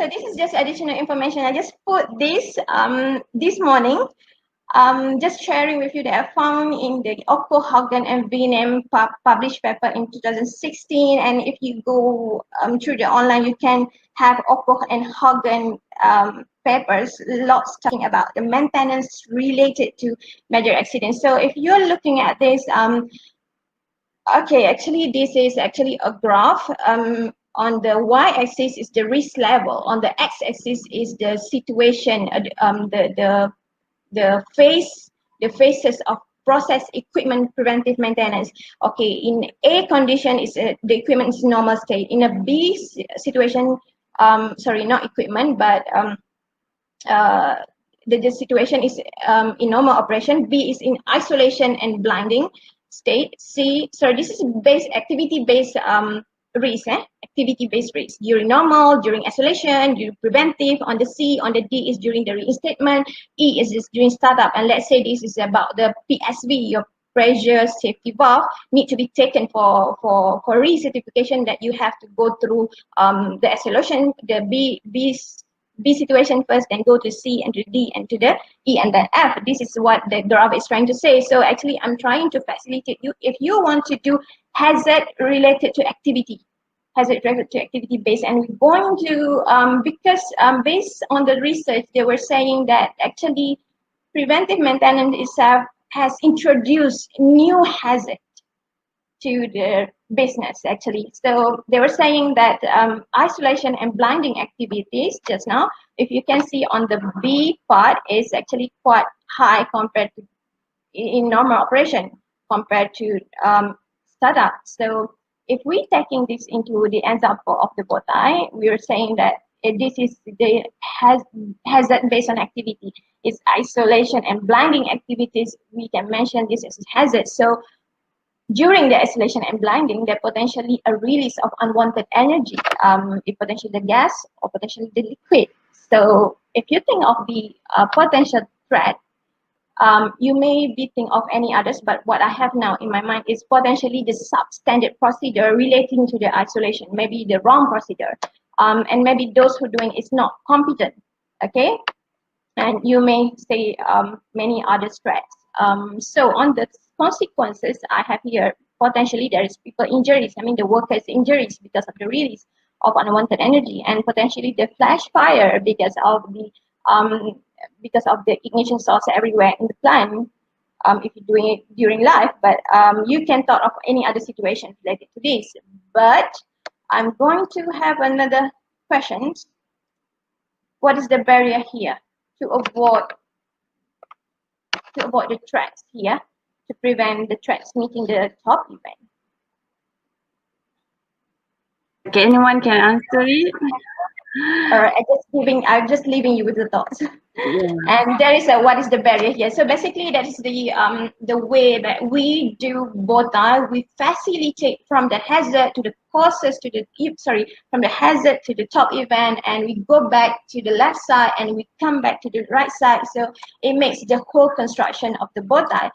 So this is just additional information. I just put this this morning. Just sharing with you that I found in the Ocko, Hogan and Vinem published paper in 2016. And if you go through the online, you can have Ocko and Hogan papers, lots talking about the maintenance related to major accidents. So if you're looking at this, okay, actually this is actually a graph. On the y-axis is the risk level. On the x-axis is the situation, the phases of process equipment preventive maintenance. Okay, in A condition is the equipment is normal state. In a B situation, sorry, not equipment, but the situation is in normal operation. B is in isolation and blinding state. C, sorry, this is activity-based risk, activity-based risk during normal, during isolation, during preventive. On the C, on the D is during the reinstatement. E is just during startup. And let's say this is about the PSV, your pressure safety valve, need to be taken for recertification, that you have to go through the isolation, the B situation first, then go to C and to D and to the E and then F. This is what the graph is trying to say. So actually, I'm trying to facilitate you. If you want to do hazard related to activity, based, and we're going to, because based on the research, they were saying that actually preventive maintenance itself has introduced new hazard to the business actually. So they were saying that isolation and blinding activities just now, if you can see on the B part, is actually quite high compared to in normal operation compared to startup. So if we taking this into the example of the Bowtie, we are saying that this is the hazard based on activity. It's isolation and blinding activities. We can mention this as hazard. So during the isolation and blinding, there potentially a release of unwanted energy, potentially the gas or potentially the liquid. So if you think of the potential threat, you may be thinking of any others, but what I have now in my mind is potentially the substandard procedure relating to the isolation, maybe the wrong procedure, and maybe those who doing is not competent, okay? And you may say many other threats. So on the consequences I have here, potentially there is people injuries, I mean the workers injuries because of the release of unwanted energy, and potentially the flash fire because of the ignition source everywhere in the plant, if you're doing it during life. But you can thought of any other situation related to this. But I'm going to have another question. What is the barrier here to avoid the threats here, to prevent the threats meeting the top event? Okay, anyone can answer it? Or I'm just leaving you with the thoughts. Yeah. And there is what is the barrier here? So basically, that is the way that we do Bowtie. We facilitate from the hazard to the causes to the from the hazard to the top event, and we go back to the left side and we come back to the right side. So it makes the whole construction of the Bowtie.